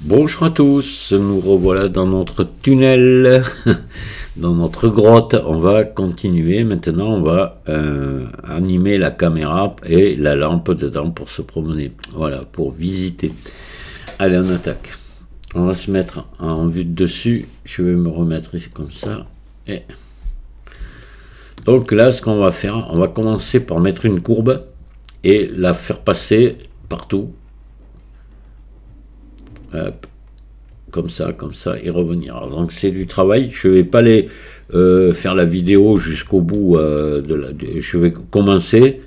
Bonjour à tous, nous revoilà dans notre tunnel, dans notre grotte. On va continuer. Maintenant, on va animer la caméra et la lampe dedans pour se promener. Voilà, pour visiter. Allez, on attaque. On va se mettre en vue de dessus. Je vais me remettre ici comme ça. Et donc là, ce qu'on va faire, on va commencer par mettre une courbe et la faire passer partout. Hop. Comme ça, et revenir. Alors, donc c'est du travail. Je vais pas aller faire la vidéo jusqu'au bout. Je vais commencer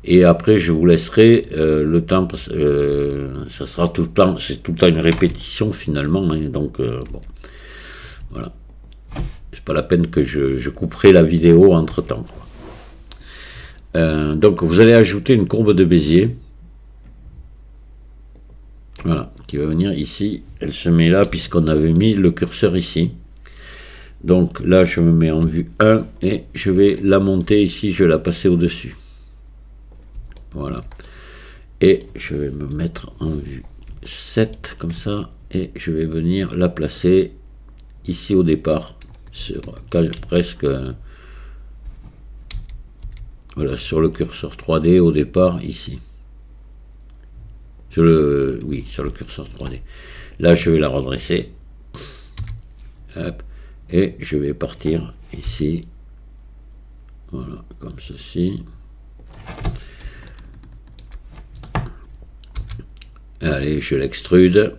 et après je vous laisserai le temps. Ça sera tout le temps. C'est tout le temps une répétition finalement. Hein, donc bon, voilà. C'est pas la peine que je couperai la vidéo entre temps. Donc vous allez ajouter une courbe de Bézier. Voilà, qui va venir ici. Elle se met là puisqu'on avait mis le curseur ici. Donc là, je me mets en vue 1 et je vais la monter ici, je vais la passer au-dessus. Voilà. Et je vais me mettre en vue 7 comme ça et je vais venir la placer ici au départ, sur presque voilà, sur le curseur 3D au départ ici. Sur le curseur 3D. Là, je vais la redresser. Hop, et je vais partir ici. Voilà, comme ceci. Allez, je l'extrude.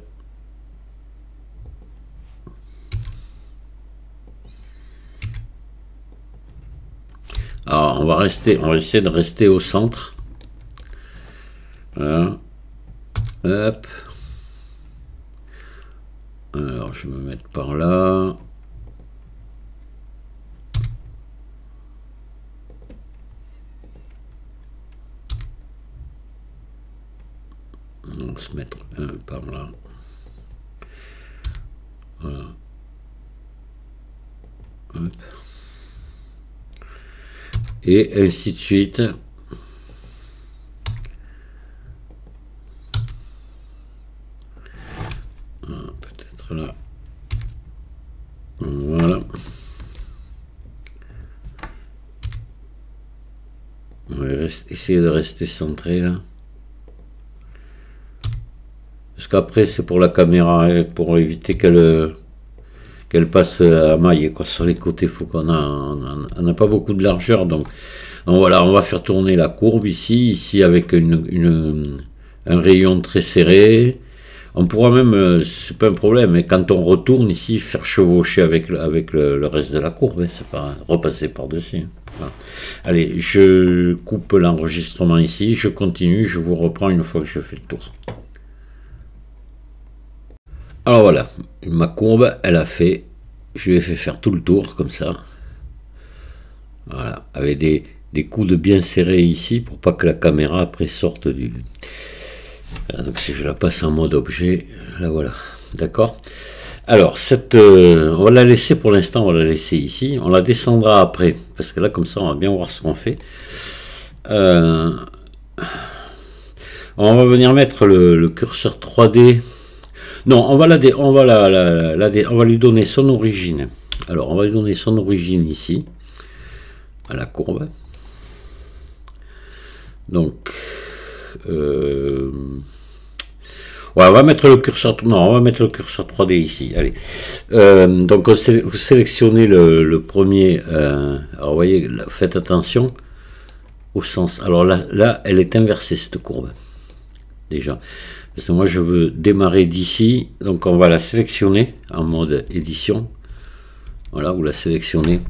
Alors, on va essayer de rester au centre. Voilà. Hop. Alors, je vais me mettre par là. On va se mettre un par là. Voilà. Hop. Et ainsi de suite. Peut-être là. Voilà. On va essayer de rester centré là. Parce qu'après c'est pour la caméra, hein, pour éviter qu'elle passe à maille quoi. Sur les côtés, faut qu'on n'a pas beaucoup de largeur, donc voilà, on va faire tourner la courbe ici avec un rayon très serré. On pourra même, c'est pas un problème, mais quand on retourne ici, faire chevaucher avec le reste de la courbe, hein, c'est pas repasser par-dessus. Voilà. Allez, je coupe l'enregistrement ici, je continue, je vous reprends une fois que je fais le tour. Alors voilà, ma courbe, elle a fait, je lui ai fait faire tout le tour, comme ça. Voilà, avec des coudes bien serrés ici, pour pas que la caméra après sorte du... Donc si je la passe en mode objet, là voilà, d'accord. Alors on va la laisser pour l'instant, on va la laisser ici, on la descendra après, parce que là comme ça on va bien voir ce qu'on fait. On va venir mettre le curseur 3D. Non, on va lui donner son origine. Alors on va lui donner son origine ici, à la courbe. Donc ouais, on va mettre le curseur. Non, on va mettre le curseur 3D ici. Allez. Donc vous sélectionnez le premier. Alors vous voyez, faites attention au sens. Alors là, elle est inversée cette courbe. Déjà. Parce que moi je veux démarrer d'ici. Donc on va la sélectionner en mode édition. Voilà, vous la sélectionnez.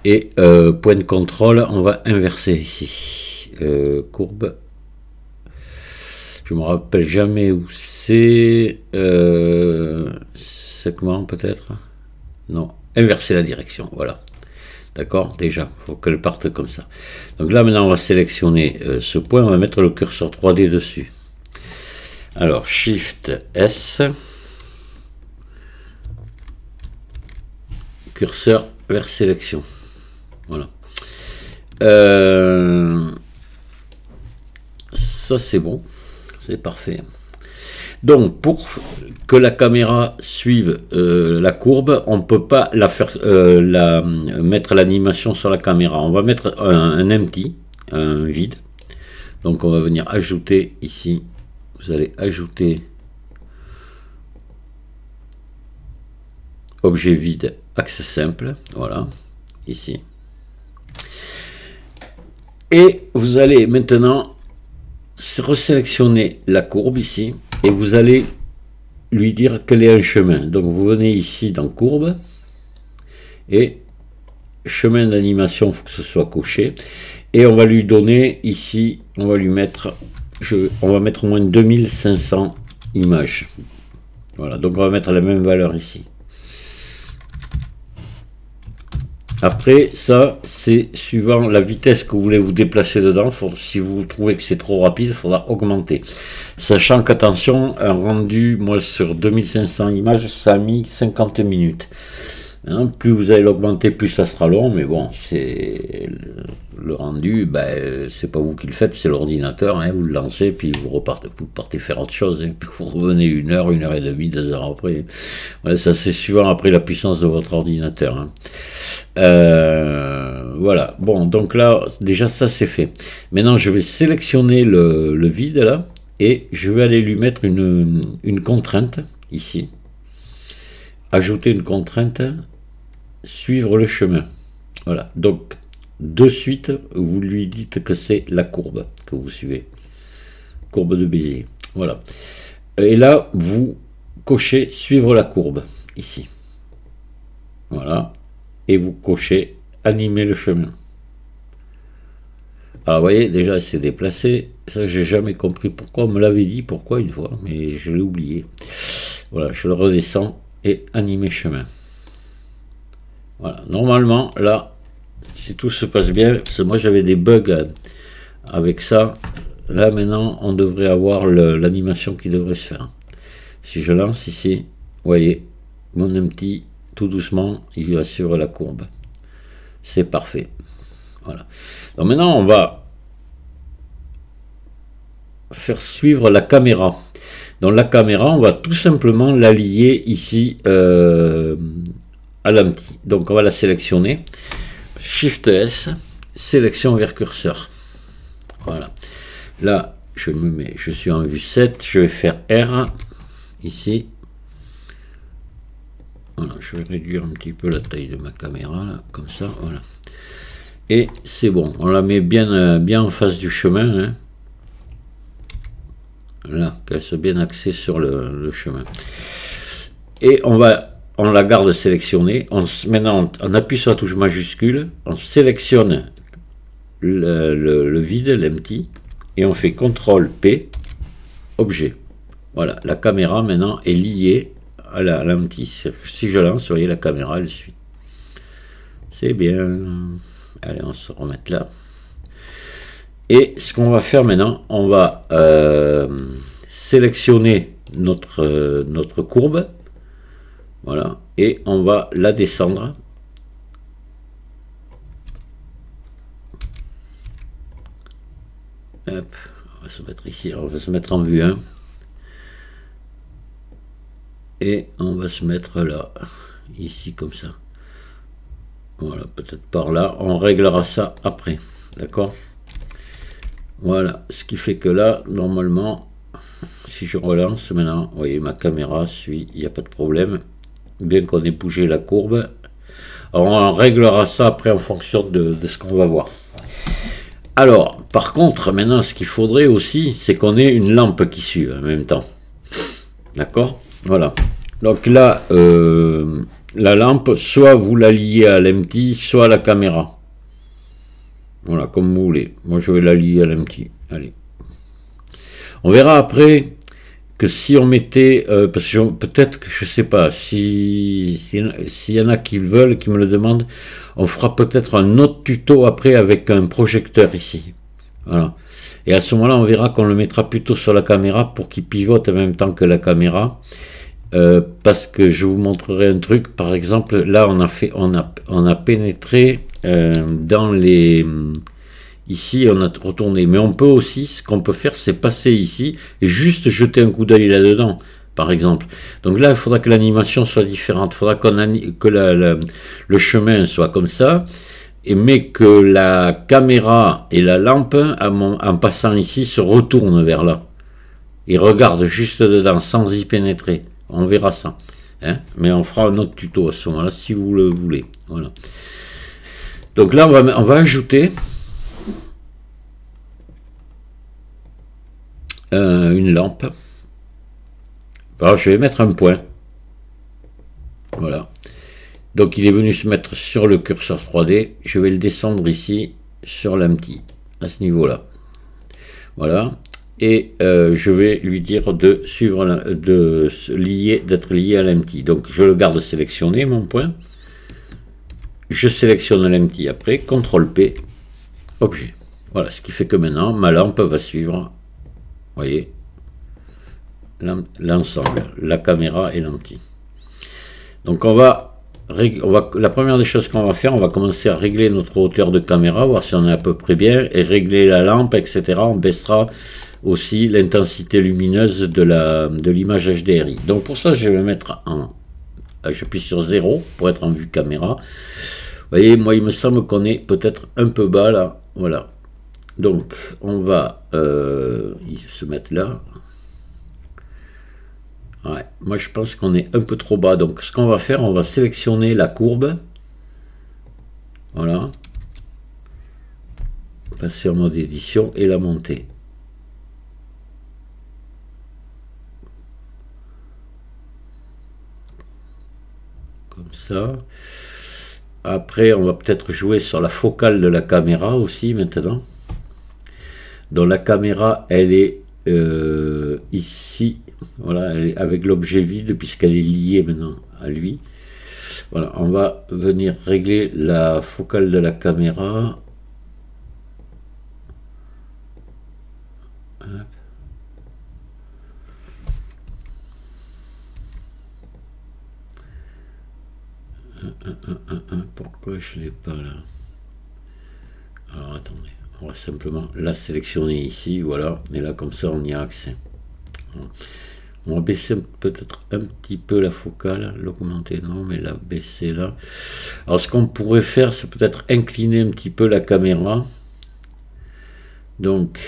Et point de contrôle, on va inverser ici. Courbe. Je me rappelle jamais où c'est. Segment peut-être. Non, inverser la direction. Voilà. D'accord. Déjà, il faut qu'elle parte comme ça. Donc là maintenant on va sélectionner ce point. On va mettre le curseur 3D dessus. Alors Shift S. Curseur vers sélection. Voilà. Ça c'est bon. C'est parfait. Donc, pour que la caméra suive la courbe, on ne peut pas la faire, mettre l'animation sur la caméra. On va mettre un empty, un vide. Donc, on va venir ajouter ici. Vous allez ajouter objet vide, axe simple. Voilà, ici. Et vous allez maintenant resélectionner la courbe ici. Et vous allez lui dire quel est un chemin. Donc vous venez ici dans courbe et chemin d'animation, il faut que ce soit coché, et on va lui donner ici, on va lui mettre, on va mettre au moins 2500 images. Voilà, donc on va mettre la même valeur ici. Après, ça, c'est suivant la vitesse que vous voulez vous déplacer dedans. Si vous trouvez que c'est trop rapide, il faudra augmenter. Sachant qu'attention, un rendu, moi, sur 2500 images, ça a mis 50 minutes. Hein, plus vous allez l'augmenter, plus ça sera long. Mais bon, c'est le rendu, ben, c'est pas vous qui le faites, c'est l'ordinateur. Hein, vous le lancez, puis vous partez faire autre chose. Hein, puis vous revenez 1 heure, 1 heure et demie, 2 heures après. Voilà, ça, c'est suivant après la puissance de votre ordinateur. Hein. Voilà, bon, donc là, déjà ça c'est fait. Maintenant, je vais sélectionner le vide là, et je vais aller lui mettre une contrainte, ici. Ajouter une contrainte, suivre le chemin. Voilà, donc, de suite, vous lui dites que c'est la courbe que vous suivez. Courbe de Bézier, voilà. Et là, vous cochez suivre la courbe, ici. Voilà. Et vous cochez animer le chemin. Alors vous voyez, déjà c'est déplacé, ça j'ai jamais compris pourquoi, on me l'avait dit pourquoi une fois, mais je l'ai oublié. Voilà, je le redescends et animer chemin. Voilà, normalement là, si tout se passe bien, parce que moi j'avais des bugs avec ça, là maintenant on devrait avoir l'animation qui devrait se faire. Si je lance ici, vous voyez, mon empty, tout doucement, il va suivre la courbe. C'est parfait. Voilà. Donc maintenant, on va faire suivre la caméra. Donc la caméra, on va tout simplement la lier ici à l'empty. Donc on va la sélectionner. Shift S, sélection vers curseur. Voilà. Là, je suis en vue 7, je vais faire R ici. Voilà, je vais réduire un petit peu la taille de ma caméra, là, comme ça, voilà. Et c'est bon, on la met bien, bien en face du chemin, hein. Là, qu'elle soit bien axée sur le chemin. Et on la garde sélectionnée. Maintenant, on appuie sur la touche majuscule, on sélectionne le vide, l'empty, et on fait CTRL P, objet. Voilà, la caméra maintenant est liée à l'empty. Si je lance, vous voyez, la caméra elle suit. C'est bien. Allez, on se remet là. Et ce qu'on va faire maintenant, on va sélectionner notre courbe. Voilà, et on va la descendre. Hop, on va se mettre ici, on va se mettre en vue 1. Et on va se mettre là, ici comme ça. Voilà, peut-être par là. On réglera ça après. D'accord? Voilà, ce qui fait que là, normalement, si je relance maintenant, vous voyez, ma caméra suit, il n'y a pas de problème. Bien qu'on ait bougé la courbe. Alors, on réglera ça après en fonction de ce qu'on va voir. Alors, par contre, maintenant, ce qu'il faudrait aussi, c'est qu'on ait une lampe qui suive en même temps. D'accord? Voilà. Donc là, la lampe, soit vous la liez à l'empty, soit à la caméra. Voilà, comme vous voulez. Moi, je vais la lier à l'empty. Allez. On verra après que si on mettait, parce que peut-être que je sais pas, s'il y en a qui veulent, qui me le demandent, on fera peut-être un autre tuto après avec un projecteur ici. Voilà. Et à ce moment-là, on verra qu'on le mettra plutôt sur la caméra pour qu'il pivote en même temps que la caméra. Parce que je vous montrerai un truc. Par exemple, là, on a pénétré dans les... Ici, on a retourné. Mais on peut aussi, ce qu'on peut faire, c'est passer ici et juste jeter un coup d'œil là-dedans, par exemple. Donc là, il faudra que l'animation soit différente. Il faudra que le chemin soit comme ça, mais que la caméra et la lampe, en passant ici, se retournent vers là. Et regarde juste dedans, sans y pénétrer. On verra ça. Hein, mais on fera un autre tuto à ce moment-là, si vous le voulez. Voilà. Donc là, on va ajouter une lampe. Alors, je vais mettre un point. Voilà. Donc, il est venu se mettre sur le curseur 3D. Je vais le descendre ici, sur l'empty, à ce niveau-là. Voilà. Et je vais lui dire de suivre, d'être lié à l'empty. Donc, je le garde sélectionné, mon point. Je sélectionne l'empty après, CTRL P, objet. Voilà, ce qui fait que maintenant, ma lampe va suivre, vous voyez, l'ensemble, la caméra et l'empty. Donc la première des choses qu'on va faire, on va commencer à régler notre hauteur de caméra, voir si on est à peu près bien, et régler la lampe, etc. On baissera aussi l'intensité lumineuse de l'image HDRI. Donc pour ça, je vais mettre j'appuie sur 0 pour être en vue caméra. Vous voyez, moi, il me semble qu'on est peut-être un peu bas là. Voilà. Donc, on va se mettre là. Ouais, moi, je pense qu'on est un peu trop bas. Donc, ce qu'on va faire, on va sélectionner la courbe. Voilà. Passer en mode édition et la monter. Comme ça. Après, on va peut-être jouer sur la focale de la caméra aussi maintenant. Donc la caméra, elle est ici. Voilà, elle est avec l'objet vide puisqu'elle est liée maintenant à lui. Voilà, on va venir régler la focale de la caméra. Hop. Pourquoi je ne l'ai pas là? Alors attendez, on va simplement la sélectionner ici, voilà, et là comme ça on y a accès. On va baisser peut-être un petit peu la focale, l'augmenter non, mais la baisser là. Alors ce qu'on pourrait faire, c'est peut-être incliner un petit peu la caméra. Donc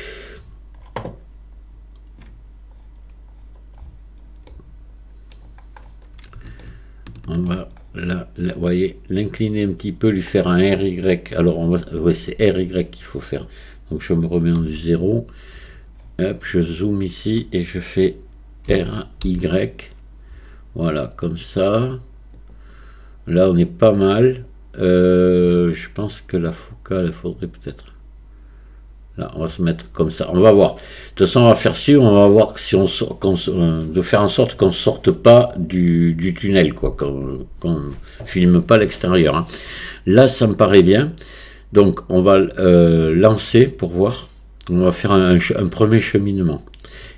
on va vous voyez, l'incliner un petit peu, lui faire un RY. Alors c'est RY qu'il faut faire. Donc je me remets en 0. Hop, je zoome ici et je fais RY. Voilà, comme ça. Là, on est pas mal. Je pense que la focale, il faudrait peut-être... Là, on va se mettre comme ça. On va voir. De toute façon, on va faire sûr. On va voir si de faire en sorte qu'on ne sorte pas du tunnel, quoi. Qu'on ne filme pas l'extérieur. Hein. Là, ça me paraît bien. Donc, on va lancer pour voir. On va faire un premier cheminement.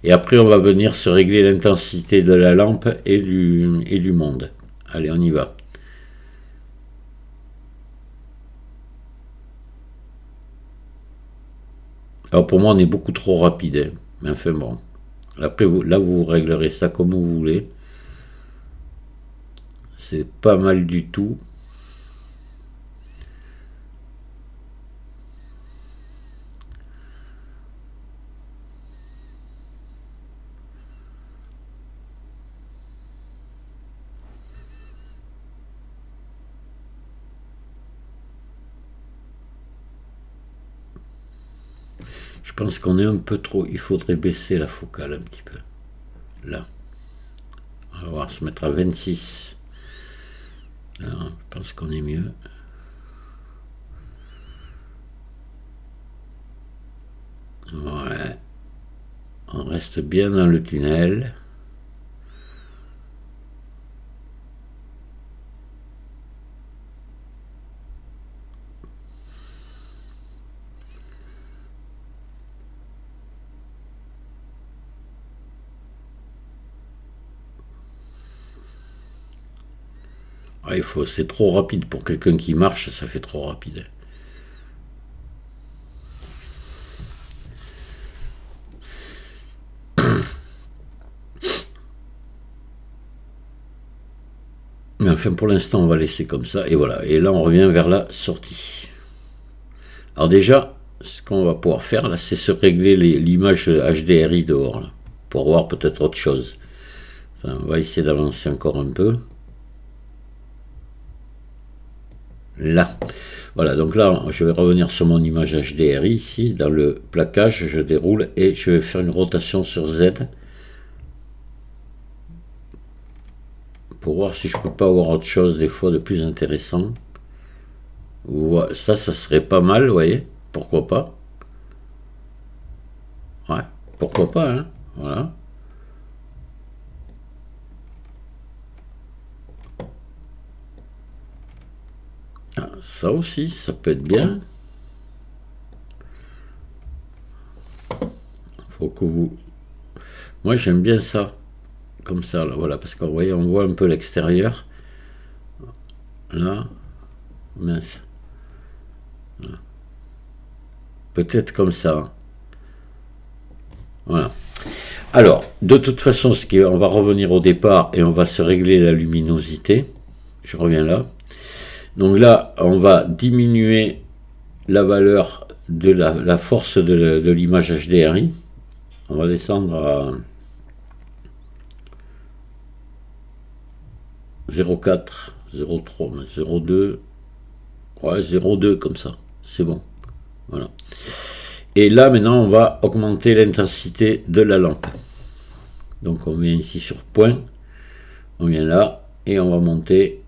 Et après, on va venir se régler l'intensité de la lampe et du monde. Allez, on y va. Alors pour moi, on est beaucoup trop rapide. Hein. Mais enfin bon. Après, là, vous réglerez ça comme vous voulez. C'est pas mal du tout. Je pense qu'on est un peu trop... Il faudrait baisser la focale un petit peu. Là. On va voir, se mettre à 26. Alors, je pense qu'on est mieux. Ouais. On reste bien dans le tunnel. Ah, c'est trop rapide pour quelqu'un qui marche, ça fait trop rapide. Mais enfin, pour l'instant, on va laisser comme ça. Et voilà. Et là, on revient vers la sortie. Alors déjà, ce qu'on va pouvoir faire, là, c'est se régler l'image HDRI dehors, là, pour voir peut-être autre chose. Enfin, on va essayer d'avancer encore un peu. Là. Voilà, donc là, je vais revenir sur mon image HDRI, ici, dans le plaquage, je déroule, et je vais faire une rotation sur Z. Pour voir si je peux pas avoir autre chose, des fois, de plus intéressant. Ça serait pas mal, vous voyez. Pourquoi pas? Ouais, pourquoi pas, hein. Voilà. Ah, ça aussi, ça peut être bien. Faut que vous... Moi, j'aime bien ça. Comme ça, là, voilà. Parce qu'on voit, on voit un peu l'extérieur. Là. Mince. Voilà. Peut-être comme ça. Voilà. Alors, de toute façon, on va revenir au départ et on va se régler la luminosité. Je reviens là. Donc là, on va diminuer la valeur de la force de l'image HDRI. On va descendre à 0,4, 0,3, 0,2. Ouais, 0,2 comme ça. C'est bon. Voilà. Et là, maintenant, on va augmenter l'intensité de la lampe. Donc, on vient ici sur point. On vient là et on va monter.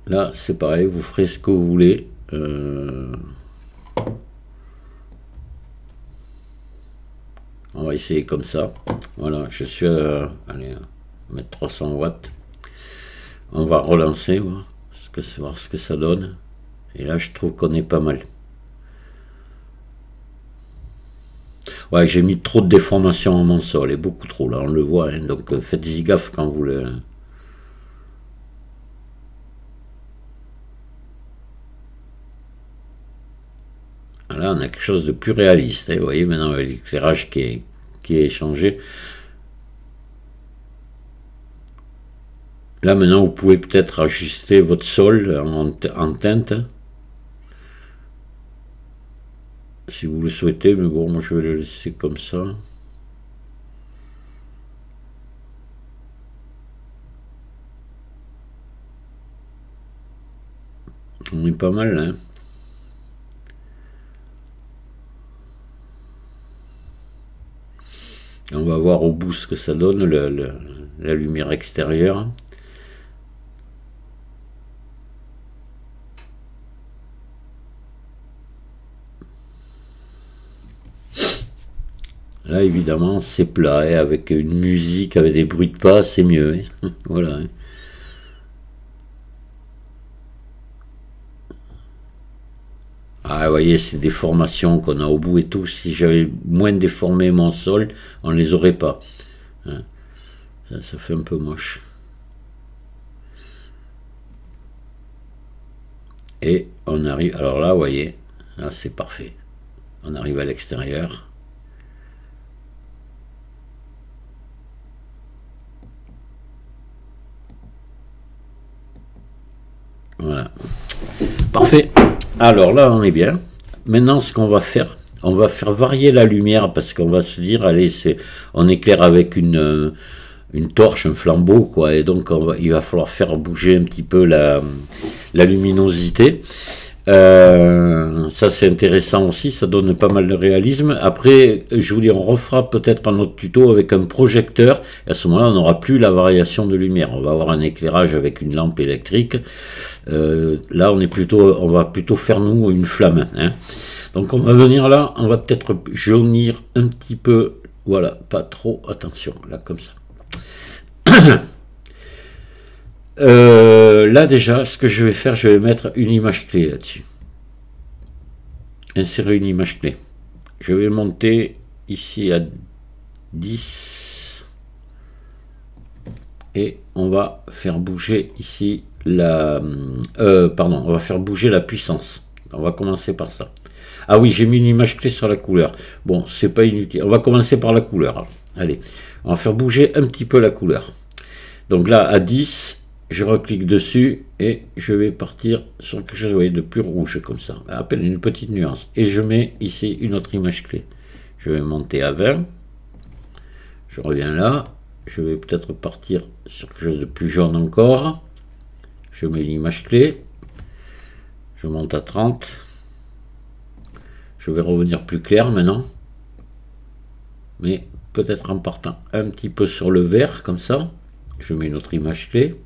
Là, c'est pareil, vous ferez ce que vous voulez. On va essayer comme ça. Voilà, je suis à allez, mettre 300 watts. On va relancer, voir ce que ça donne. Et là, je trouve qu'on est pas mal. Ouais, j'ai mis trop de déformation en mon sol, et beaucoup trop, là, on le voit. Hein, donc, faites-y gaffe quand vous le... Là, on a quelque chose de plus réaliste. Hein, vous voyez, maintenant, l'éclairage qui est changé. Là, maintenant, vous pouvez peut-être ajuster votre sol en teinte. Si vous le souhaitez, mais bon, moi, je vais le laisser comme ça. On est pas mal, hein. On va voir au bout ce que ça donne, la lumière extérieure. Là, évidemment, c'est plat, et avec une musique, avec des bruits de pas, c'est mieux. Hein. Voilà. Hein. Ah, vous voyez, ces déformations qu'on a au bout et tout, si j'avais moins déformé mon sol, on ne les aurait pas. Hein. Ça fait un peu moche. Et on arrive, alors là, vous voyez, là c'est parfait. On arrive à l'extérieur. Voilà. Parfait. Alors là, on est bien. Maintenant, ce qu'on va faire, on va faire varier la lumière parce qu'on va se dire, allez, on éclaire avec une torche, un flambeau, quoi. Et donc, il va falloir faire bouger un petit peu la luminosité. Ça, c'est intéressant aussi. Ça donne pas mal de réalisme. Après, je vous dis, on refera peut-être un autre tuto avec un projecteur. Et à ce moment-là, on n'aura plus la variation de lumière. On va avoir un éclairage avec une lampe électrique. Là, on va plutôt faire nous une flamme. Hein. Donc, on va venir là. On va peut-être jaunir un petit peu. Voilà, pas trop. Attention, là, comme ça. Là déjà, ce que je vais faire, je vais mettre une image clé là-dessus. Insérer une image clé. Je vais monter ici à 10 et on va faire bouger ici on va faire bouger la puissance. On va commencer par ça. Ah oui, j'ai mis une image clé sur la couleur. Bon, c'est pas inutile. On va commencer par la couleur. Alors. Allez, on va faire bouger un petit peu la couleur. Donc là, à 10, je reclique dessus et je vais partir sur quelque chose, vous voyez, de plus rouge comme ça. À peine une petite nuance. Et je mets ici une autre image clé. Je vais monter à 20. Je reviens là. Je vais peut-être partir sur quelque chose de plus jaune encore. Je mets une image clé. Je monte à 30. Je vais revenir plus clair maintenant. Mais peut-être en partant un petit peu sur le vert, comme ça. Je mets une autre image clé.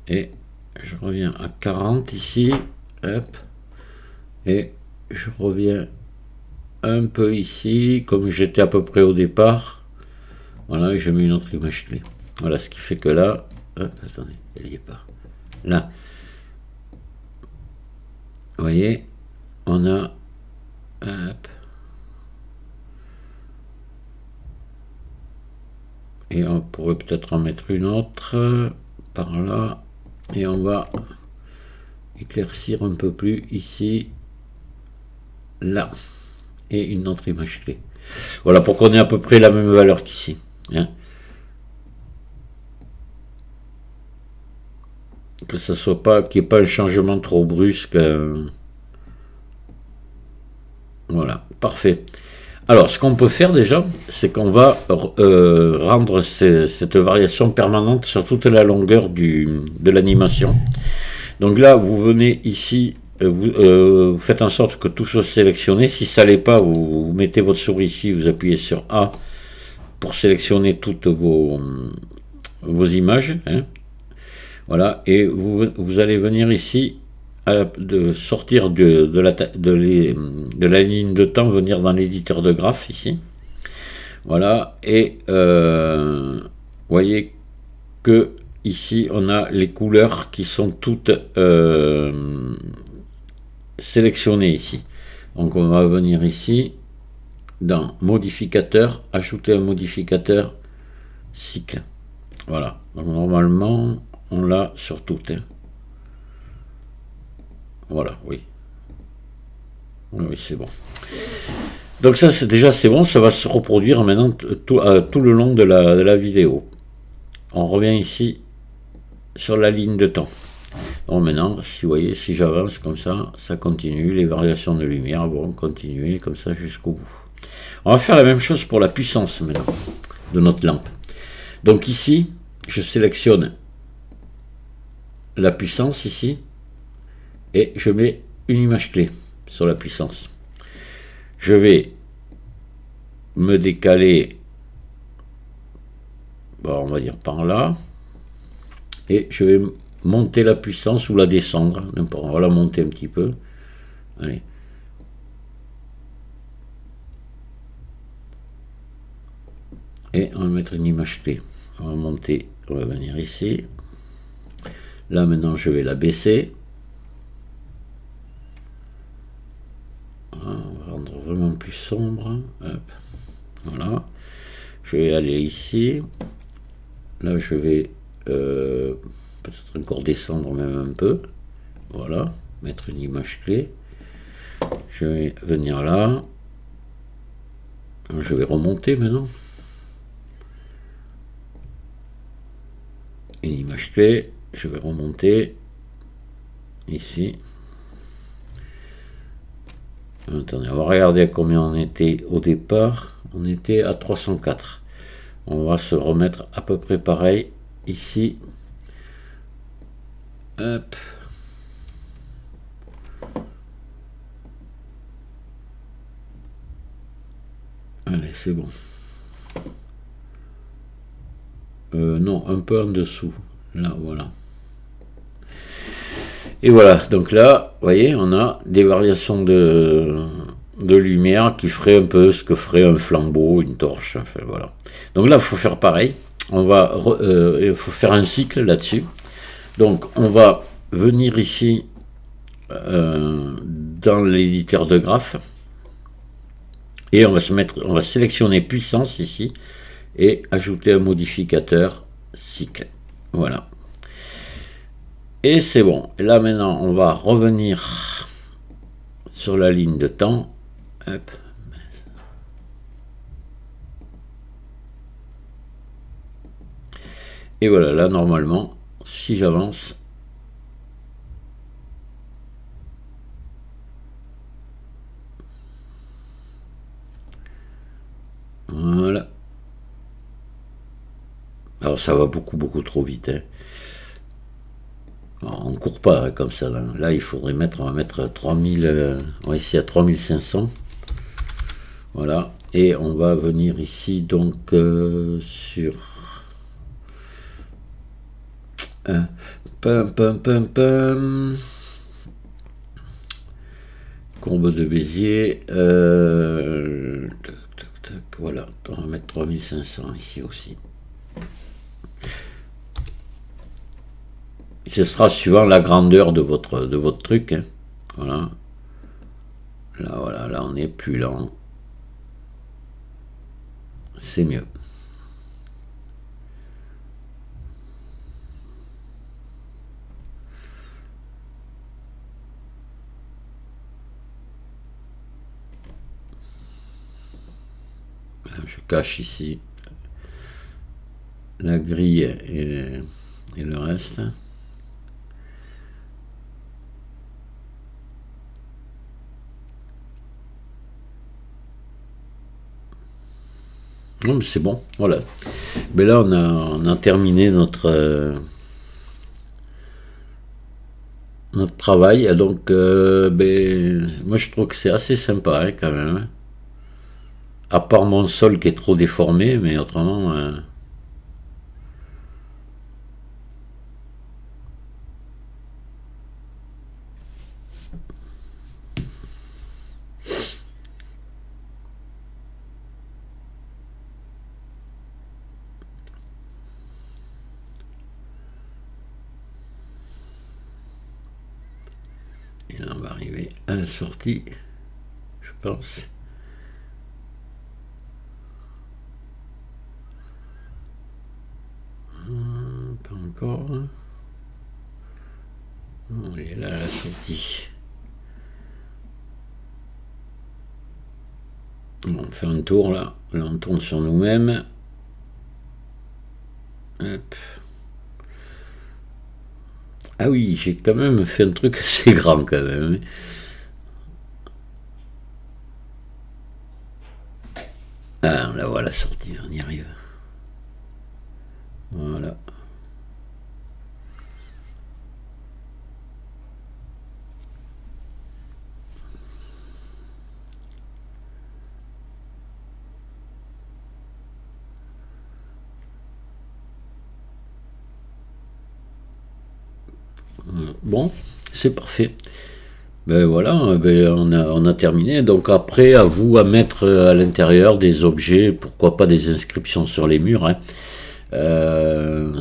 Et je reviens à 40 ici. Hop. Et je reviens un peu ici, comme j'étais à peu près au départ. Voilà, et je mets une autre image clé. Voilà, ce qui fait que là... Hop, attendez, elle n'y est pas. Là. Vous voyez, on a... Hop. Et on pourrait peut-être en mettre une autre par là. Et on va éclaircir un peu plus ici. Là. Et une autre image clé. Voilà, pour qu'on ait à peu près la même valeur qu'ici. Hein. Que ça soit pas, qu'il n'y ait pas un changement trop brusque. Voilà, parfait. Alors, ce qu'on peut faire déjà, c'est qu'on va rendre cette variation permanente sur toute la longueur de l'animation. Donc là, vous venez ici, vous faites en sorte que tout soit sélectionné. Si ça l'est pas, vous mettez votre souris ici, vous appuyez sur A pour sélectionner toutes vos images. Hein. Voilà, et vous allez venir ici de sortir de la ligne de temps, venir dans l'éditeur de graphes ici. Voilà, et voyez que ici on a les couleurs qui sont toutes sélectionnées ici. Donc on va venir ici dans modificateur, ajouter un modificateur cycle. Voilà, donc normalement on l'a sur toutes. Hein. Voilà, oui. Oui, c'est bon. Donc ça, c'est déjà c'est bon, ça va se reproduire maintenant tout le long de la vidéo. On revient ici sur la ligne de temps. Donc maintenant, si vous voyez, si j'avance comme ça, ça continue, les variations de lumière vont continuer comme ça jusqu'au bout. On va faire la même chose pour la puissance maintenant de notre lampe. Donc ici, je sélectionne la puissance ici. Et je mets une image clé sur la puissance. Je vais me décaler, bon, on va dire par là. Et je vais monter la puissance ou la descendre. On va la monter un petit peu. Allez. Et on va mettre une image clé. On va monter, on va venir ici. Là maintenant je vais la baisser. On va rendre vraiment plus sombre. Hop. Voilà. Je vais aller ici. Là, je vais peut-être encore descendre même un peu. Voilà. Mettre une image clé. Je vais venir là. Je vais remonter maintenant. Une image clé. Je vais remonter. Ici. Attendez, on va regarder à combien on était au départ. On était à 304. On va se remettre à peu près pareil ici. Hop. Allez, c'est bon. Non, un peu en dessous. Là, voilà. Et voilà, donc là, vous voyez, on a des variations de lumière qui feraient un peu ce que ferait un flambeau, une torche, enfin voilà. Donc là, il faut faire pareil, il faut faire un cycle là-dessus. Donc on va venir ici dans l'éditeur de graphes et on va sélectionner puissance ici et ajouter un modificateur cycle. Voilà. Et c'est bon. Et là maintenant, on va revenir sur la ligne de temps. Hop. Et voilà, là normalement, si j'avance, voilà. Alors ça va beaucoup trop vite. Hein. Alors, on ne court pas hein, comme ça. Là, il faudrait mettre, on va mettre 3000, on va essayer à 3500. Voilà. Et on va venir ici donc sur... Courbe de Bézier. Tac, tac, tac, voilà. On va mettre 3500 ici aussi. Ce sera suivant la grandeur de votre truc. Hein. Voilà. Voilà, là on est plus lent. C'est mieux. Je cache ici la grille et le reste. Non, mais c'est bon, voilà. Mais là, on a terminé notre travail. Donc, moi, je trouve que c'est assez sympa, hein, quand même. À part mon sol qui est trop déformé, mais autrement... Et là, on va arriver à la sortie, je pense. Pas encore. On est là à la sortie. On fait un tour là. Là, on tourne sur nous-mêmes. Hop. Ah oui, j'ai quand même fait un truc assez grand quand même. Ah, la voilà sortie, on y arrive. Voilà. Bon, c'est parfait. Ben voilà, ben on a terminé. Donc après, à vous à mettre à l'intérieur des objets, pourquoi pas des inscriptions sur les murs. Hein.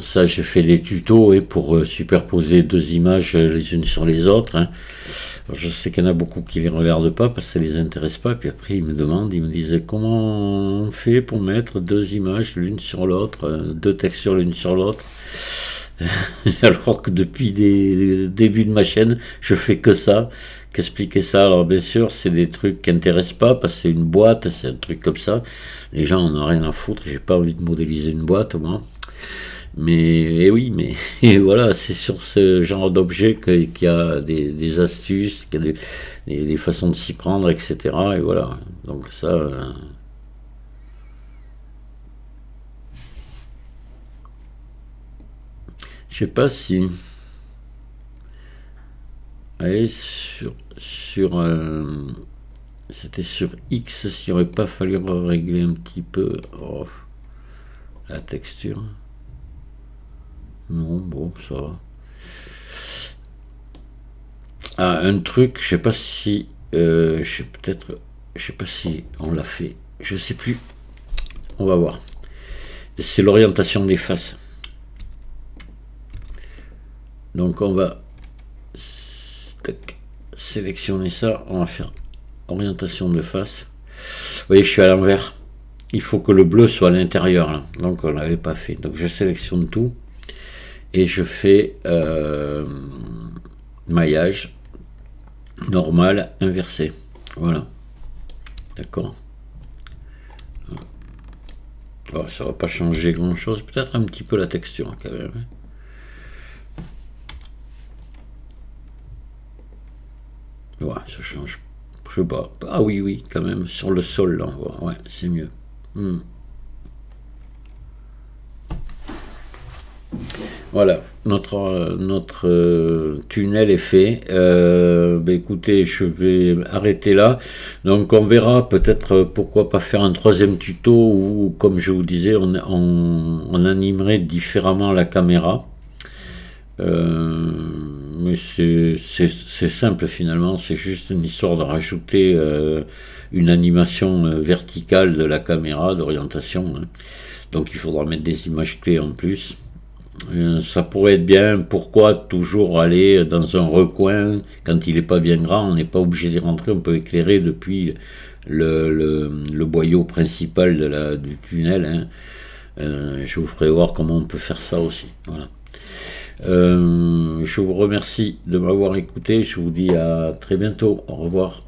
Ça, j'ai fait des tutos pour superposer deux images les unes sur les autres. Hein. Alors, je sais qu'il y en a beaucoup qui les regardent pas parce que ça les intéresse pas. Puis après, ils me demandent, ils me disent comment on fait pour mettre deux images l'une sur l'autre, deux textures l'une sur l'autre. Alors que depuis les débuts de ma chaîne, je fais que ça, qu'expliquer ça. Alors bien sûr, c'est des trucs qui n'intéressent pas parce que c'est une boîte, c'est un truc comme ça. Les gens en ont rien à foutre. J'ai pas envie de modéliser une boîte, moi. Mais oui, mais et voilà, c'est sur ce genre d'objet qu'il y a des astuces, qu'il y a des façons de s'y prendre, etc. Et voilà. Donc ça. Je sais pas si. Allez, c'était sur X, s'il n'y aurait pas fallu régler un petit peu la texture. Non, bon, ça va. Ah, un truc, je sais pas si. Je sais pas si on l'a fait. Je sais plus. On va voir. C'est l'orientation des faces. Donc on va sélectionner ça, on va faire orientation de face. Vous voyez, je suis à l'envers. Il faut que le bleu soit à l'intérieur, donc on l'avait pas fait. Donc je sélectionne tout et je fais maillage normal inversé. Voilà. D'accord. Oh, ça va pas changer grand chose, peut-être un petit peu la texture quand même. Ouais, ça change. Je sais pas. Ah oui, oui, quand même, sur le sol là, ouais, c'est mieux. Voilà, notre tunnel est fait. Écoutez, je vais arrêter là. Donc on verra peut-être pourquoi pas faire un troisième tuto où, comme je vous disais, on animerait différemment la caméra. Mais c'est simple finalement, c'est juste une histoire de rajouter une animation verticale de la caméra d'orientation. Hein. Donc il faudra mettre des images clés en plus. Ça pourrait être bien, pourquoi toujours aller dans un recoin quand il n'est pas bien grand, on n'est pas obligé d'y rentrer, on peut éclairer depuis le boyau principal du tunnel. Hein. Je vous ferai voir comment on peut faire ça aussi. Voilà. Je vous remercie de m'avoir écouté, je vous dis à très bientôt, au revoir.